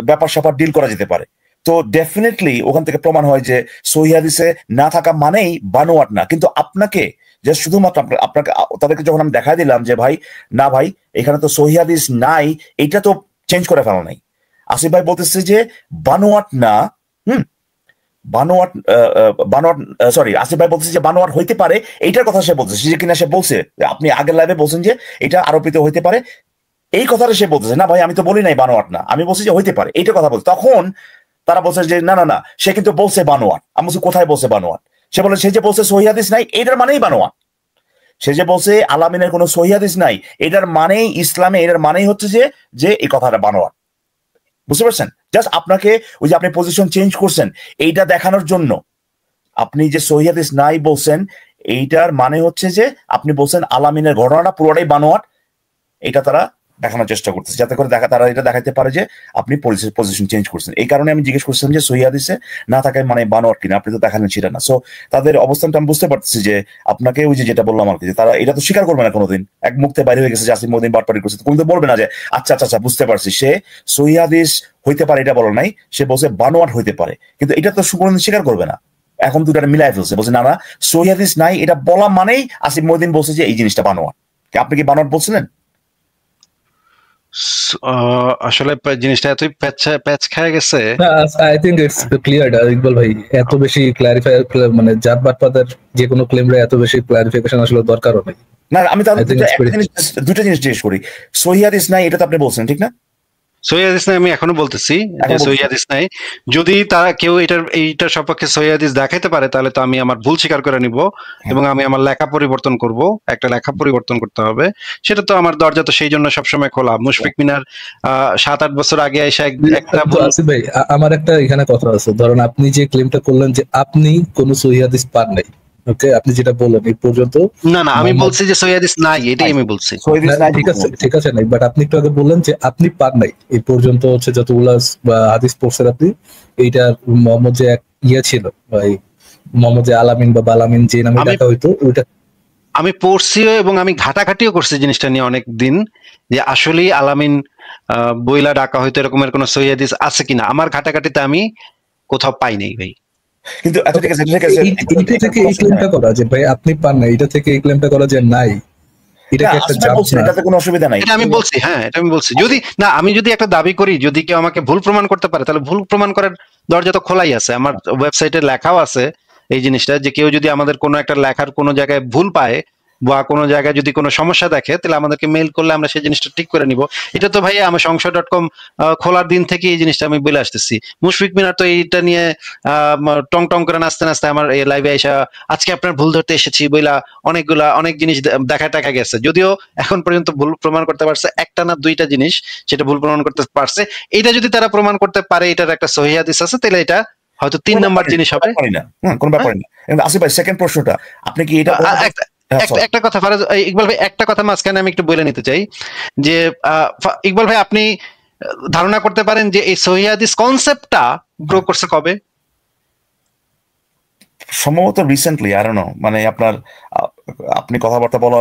ব্যাপার স্যাপার ডিল করা যেতে পারে। তো ডেফিনেটলি ওখান থেকে প্রমাণ হয় যে সহিহ হাদিসে না থাকা মানেই বানোয়াট না। কিন্তু আপনাকে যে শুধুমাত্র আপনাকে তাদেরকে যখন আমি দেখা দিলাম যে ভাই না ভাই এখানে তো সহিহ হাদিস নাই, এইটা তো চেঞ্জ করে ফেলা নাই। আসিফ ভাই বলতেছে যে বানোয়াট না, আসিফ ভাই বলতেছে যে বানোয়াট হইতে পারে, এইটার কথা সে বলতেছে যে কিনা সে বলছে আপনি আগের লাইভে বলছেন যে এটা আরোপিত হইতে পারে, এই কথাটা সে বলতেছে না ভাই আমি তো বলি নাই বানোয়াট না, আমি বলছি যে হইতে পারে এইটার কথা বলছে। তখন তারা বলছে যে না না না সে কিন্তু বলছে বানোয়াট। আমি বলছি কোথায় বলছে বানোয়াট? সে বলে সে যে বলছে সহিহ হাদিস নাই এটার মানেই বানোয়াট, সে যে বলছে আলামিনের কোনো সহিহ হাদিস নাই এটার মানেই ইসলামে এটার মানেই হচ্ছে যে এই কথাটা বানোয়াট। বুঝতে পারছেন? জাস্ট আপনাকে ওই যে আপনি পজিশন চেঞ্জ করছেন এইটা দেখানোর জন্য, আপনি যে সহিহ হাদিস নাই বলছেন এইটার মানে হচ্ছে যে আপনি বলছেন আলামিনের ঘটনাটা পুরোটাই বানোয়াট, এটা তারা দেখানোর চেষ্টা করতেছে যাতে করে তারা এটা দেখাতে পারে যে আপনি পজিশন চেঞ্জ করছেন। এই কারণে আমি জিজ্ঞেস করছিলাম যে সহিহ হাদিসে না থাকায় মানে বানোয়াট কিনা, আপনি তো দেখালেন সেটা না। সো তাদের অবস্থানটা আমি বুঝতে পারতেছি যে আপনাকে ওই যে যেটা বললাম আর কি, যে তারা এটা তো স্বীকার করবে না কোনোদিন, এক মুক্তে বাইরে হয়ে গেছে যে আসিফ মহিউদ্দিন বাটপারি করছে, কোন তো বলবে না যে আচ্ছা আচ্ছা আচ্ছা বুঝতে পারছি সে সহিহ হাদিস হইতে পারে এটা বলে নাই, সে বলছে বানোয়াট হইতে পারে, কিন্তু এটা তো কোনোদিন স্বীকার করবে না। এখন দুটা মিলাই ফেলছে, বলছে না না সহিহ হাদিস নাই এটা বলা মানেই আসিফ মহিউদ্দিন বলছে যে এই জিনিসটা বানোয়াট। আপনি কি বানোয়াট বলছিলেন? আসলে জিনিসটা এতই প্যাচ খেয়ে গেছে। I think it's clear Iqbal ভাই, এত বেশি ক্লারিফাই মানে জাত বাটপাতের যে কোনো ক্লেমরে এত বেশি ক্লারিফিকেশন আসলে দরকারও নেই। না আমি তাহলে দুটো জিনিস জিজ্ঞেস করি, সহিহ হাদিস নাই এটা তো আপনি বলছেন ঠিক না? সহিহ হাদিস নাই আমি এখনো বলতেছি যে সহিহ হাদিস নাই। যদি তারা কেউ এইটার সপক্ষে সহিহ হাদিস দেখাইতে পারে তাহলে তো আমি আমার ভুল স্বীকার করে নিব এবং আমি আমার লেখা পরিবর্তন করব, একটা লেখা পরিবর্তন করতে হবে। সেটা তো আমার দরজা তো সেই জন্য সবসময় খোলা। মুশফিক মিনার 7-8 বছর আগে এসে একটা ভাই আমার একটা এখানে কথা আছে, ধরেন আপনি যে ক্লেমটা করলেন যে আপনি কোন সহিহ হাদিস পান নাই, ওকে, আপনি যেটা বললেন এই পর্যন্ত, না আমি বলছি যে সহিহ হাদিস নাই, এটাই আমি বলছি। ঠিক আছে নাই, বাট আপনি একটু আগে বললেন যে আপনি পান নাই এই পর্যন্ত হচ্ছে যতগুলা হাদিস পড়ছেন আপনি, এইটা মোহাম্মদ যে ছিল ভাই, মোহাম্মদ যে আলামিন বা বালামিন যে নামে ডাকা হইতো ওইটা আমি পড়ছিও এবং আমি ঘাটাঘাটিও করছি জিনিসটা নিয়ে অনেক দিন, যে আসলেই আলামিন বইলা ডাকা হইতো এরকমের কোন সহিহ হাদিস আছে কিনা। আমার ঘাটাঘাটিতে আমি কোথাও পাই নাই ভাই। কিন্তু আচ্ছা ঠিক আছে, এইটা থেকে এই ক্লেমটা করা যে ভাই আপনি পান না, এটা থেকে এই ক্লেমটা করা যে নাই, এটা কি একটা জাম্প না? এটাতে কোনো অসুবিধা নাই, এটা আমি বলছি। হ্যাঁ, এটা আমি বলছি। যদি না আমি যদি একটা দাবি করি, যদি কেউ আমাকে ভুল প্রমাণ করতে পারে তাহলে ভুল প্রমাণ করার দরজা তো খোলাই আছে। আমার ওয়েবসাইটে লেখাও আছে এই জিনিসটা, যে কেউ যদি আমাদের কোনো একটা লেখার কোনো জায়গায় ভুল পায় বা কোনো জায়গায় যদি কোনো সমস্যা দেখে তাহলে আমাদেরকে মেইল করলে আমরা সেই জিনিসটা ঠিক করে নিব। এটা তো ভাই আমার সংশয়.com খোলার দিন থেকে এই জিনিসটা আমি বলে আসতেছি। মুশফিক মিনার তো এইটা নিয়ে টং টং করে নাচতে নাচতে আমার এই লাইভে এসে আজকে আপনার ভুল ধরতে এসেছি বইলা অনেক জিনিস দেখা গেছে। যদিও এখন পর্যন্ত ভুল প্রমাণ করতে পারছে একটা না দুইটা জিনিস, সেটা ভুল প্রমাণ করতে পারছে। এটা যদি তারা প্রমাণ করতে পারে এটার একটা সহিহ হাদিস আছে, তাহলে এটা হয়তো 3 নাম্বার জিনিস হবে। কোনো ব্যাপার না। আসিফ ভাই সেকেন্ড প্রশ্নটা আপনি কি এটা একটা কথা ফারাজ, ইকবাল ভাই একটা কথা মাঝখানে আমি একটু বলে নিতে চাই যে ইকবাল ভাই আপনি ধারণা করতে পারেন যে এই সহিহ হাদিস কনসেপ্টটা গ্রো করছে কবে? সম্ভবত রিসেন্টলি, আই ডোন্ট নো, মানে আপনি কথাবার্তা বলা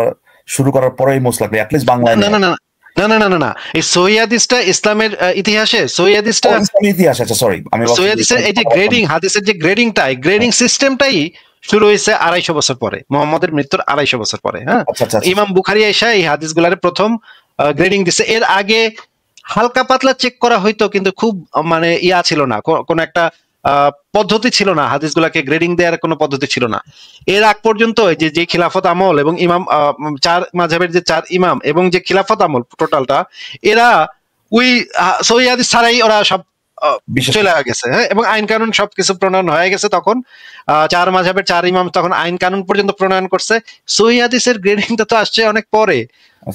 শুরু করার পরেই মোস্ট লাইকলি অ্যাট লিস্ট বাংলায়। না এই সহিহ হাদিসটা ইসলামের ইতিহাসে, সহিহ হাদিসটা ইসলামের ইতিহাস। আচ্ছা সরি, আমি সহিহ হাদিসের এই যে গ্রেডিং, হাদিসের যে গ্রেডিং সিস্টেমটাই শুরু হয়েছে 250 বছর পরে, মুহাম্মদের মৃত্যুর 250 বছর পরে। হ্যাঁ, ইমাম বুখারী এসে এই হাদিসগুলোর প্রথম গ্রেডিং দিছে। এর আগে হালকা পাতলা চেক করা হইতো, কিন্তু খুব মানে ছিল না, কোন একটা পদ্ধতি ছিল না, হাদিসগুলোকে গ্রেডিং দেওয়ার কোনো পদ্ধতি ছিল না। এর আগ পর্যন্ত যে খিলাফত আমল এবং ইমাম 4 মাযহাবের যে 4 ইমাম এবং যে খিলাফত আমল টোটালটা, এরা ওই সহিহ হাদিস ছাড়াই ওরা সব চলে গেছে। হ্যাঁ, এবং আইন কানুন সবকিছু প্রণয়ন হয়ে গেছে। তখন 4 মাযহাবের 4 ইমাম তখন আইন কানুন পর্যন্ত প্রণয়ন করছে। সহিহ হাদিসের গ্রেডিংটা তো আসছে অনেক পরে।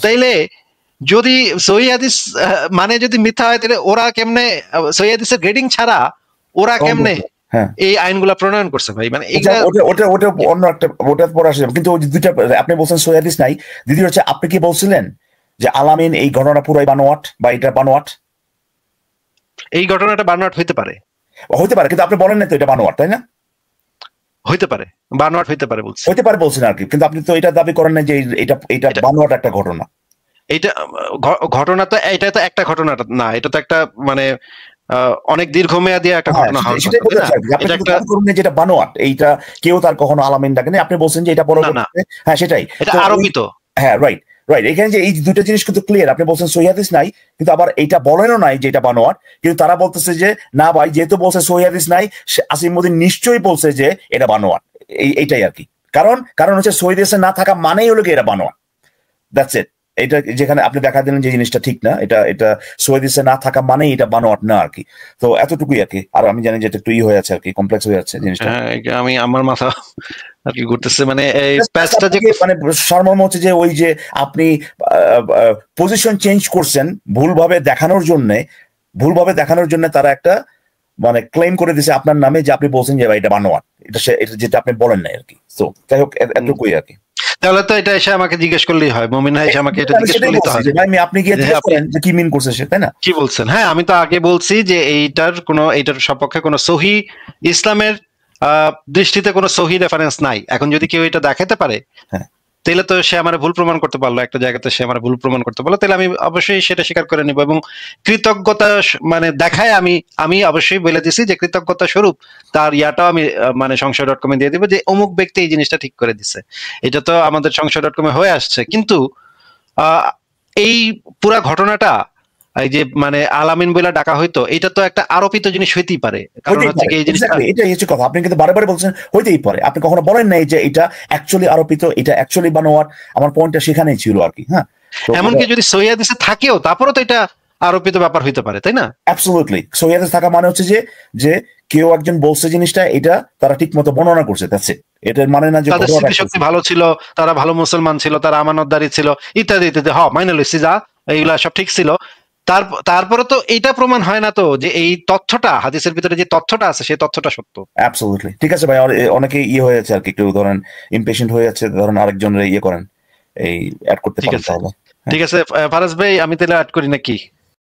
তাইলে যদি সহিহ হাদিস মানে যদি মিথ্যা হয়, তাহলে ওরা কেমনে সহিহ হাদিসের গ্রেডিং ছাড়া ওরা কেমনে এই আইনগুলা প্রণয়ন করছে ভাই? মানে ওটা অন্য একটা, ওটা পরে আসে। কিন্তু ওই দুইটা আপনি বলছেন সহিহ হাদিস নাই, দ্বিতীয় হচ্ছে আপনি কি বলছিলেন যে আলামিন এই ঘটনা পুরাই বানোয়াট বা এটা বানোয়াট? এই ঘটনাটা বানোয়াট হইতে পারে, কিন্তু আপনি বলেন না তো এটা বানোয়াট, তাই না? হইতে পারে, বানোয়াট হইতে পারে বলছি, হইতে পারে বলছেন আর কি, কিন্তু আপনি তো এটা দাবি করেন না যে এটা বানোয়াট একটা ঘটনা। এইটা ঘটনা তো, এটা তো একটা ঘটনা না, এটা তো একটা মানে অনেক দীর্ঘমেয়াদী একটা ঘটনা হয়। যেটা বানোয়াট, এইটা কেউ তার কখনো আলামিন ডাকেনি, আপনি বলছেন যে এটা বড়। হ্যাঁ সেটাই, এটা আরোপিত। হ্যাঁ রাইট, এখানে যে এই দুটো জিনিস কিন্তু ক্লিয়ার। আপনি বলছেন সহিহ হাদিস নাই, কিন্তু আবার এইটা বলেনও নাই যে এটা বানোয়াট, কিন্তু তারা বলতেছে যে না ভাই, যেহেতু বলছে সহিহ হাদিস নাই, আসিমউদ্দিন নিশ্চয়ই বলছে যে এটা বানোয়াট। এইটাই আর কি কারণ হচ্ছে সহিহ হাদিসে না থাকা মানেই হলো কি এটা বানোয়াট। That's it. এটা যেখানে আপনি দেখা দিলেন যে জিনিসটা ঠিক না, এটা সহিহ হাদিসে না থাকা মানেই এটা বানোয়াট না আর কি। তো এতটুকুই আর কি। আর আমি জানি যে এটা একটু হয়ে আছে আর কি, কমপ্লেক্স হয়ে যাচ্ছে জিনিসটা। আমি আমার মাথা আর কি ঘুরতেছে, মানে এই প্যাচটা যে মানে সারমর্ম হচ্ছে যে ওই যে আপনি পজিশন চেঞ্জ করছেন ভুলভাবে দেখানোর জন্য তারা একটা মানে ক্লেম করে দিয়েছে আপনার নামে, যে আপনি বলছেন যে ভাই এটা বানোয়াট, এটা যেটা আপনি বলেন নাই আর কি। তো যাই হোক, এতটুকুই আর কি। তাহলে তো এটা এসে আমাকে জিজ্ঞেস করলেই হয়, মুমিন ভাই এসে আমাকে এটা জিজ্ঞেস করলেই তো হয় ভাই, আপনি গিয়ে জিজ্ঞেস করেন যে কি মিন করছে সে, তাই না? কি বলছেন? হ্যাঁ, আমি তো আগে বলছি যে এইটার সপক্ষে কোনো সহি ইসলামের দৃষ্টিতে কোনো সহি রেফারেন্স নাই। এখন যদি কেউ এটা দেখাতে পারে, তাহলে তো সে আমার ভুল প্রমাণ করতে পারলো, একটা জায়গাতে সে আমার ভুল প্রমাণ করতে পারলো, তাহলে আমি অবশ্যই সেটা স্বীকার করে নিব এবং কৃতজ্ঞতা মানে দেখায় আমি অবশ্যই বলে দিছি যে কৃতজ্ঞতা স্বরূপ তার ইয়াটাও আমি মানে সংশয়.com দিয়ে দিব যে অমুক ব্যক্তি এই জিনিসটা ঠিক করে দিছে। এটা তো আমাদের সংশয়.com হয়ে আসছে। কিন্তু এই পুরা ঘটনাটা এই যে মানে আলামিন বলে ডাকা হইতো, এটা তো একটা আরোপিত জিনিস হইতেই পারে। কারণ হচ্ছে এই জিনিসটা, এটাই হচ্ছে কথা। আপনি কিন্তু বারে বলছেন হইতেই পারে, আপনি কখনো বলেন নাই যে এটা অ্যাকচুয়ালি আরোপিত, এটা অ্যাকচুয়ালি বানোয়াট। আমার পয়েন্টটা সেখানেই ছিল আর কি। হ্যাঁ, এমনকি যদি সহিহ হাদিসে থাকেও তারপরে তো এটা আরোপিত ব্যাপার হইতে পারে, তাই না? অ্যাবসলিউটলি। সহিহ হাদিস থাকা মানে হচ্ছে যে কেউ একজন বলছে জিনিসটা, এটা তারা ঠিক মতো বর্ণনা করছে, দ্যাটস ইট। এটার মানে না যে তাদের স্মৃতিশক্তি ভালো ছিল, তারা ভালো মুসলমান ছিল, তারা আমানতদারি ছিল, ইত্যাদি ইত্যাদি। মাইনে লইছি যা, এইগুলা সব ঠিক ছিল। তারপরে তো এটা প্রমাণ হয় না তো যে এই তথ্যটা, হাদিসের ভিতরে যে তথ্যটা আছে সেই তথ্যটা সত্য। অ্যাবসলিউটলি। ঠিক আছে ভাই, অনেকে হয়ে যাচ্ছে আর কি, একটু ধরেন ইমপেশেন্ট হয়ে যাচ্ছে, ধরেন আরেকজনের করেন, এই অ্যাড করতে পারেন তাহলে। ঠিক আছে ফারাজ ভাই, আমি তাহলে অ্যাড করি নাকি?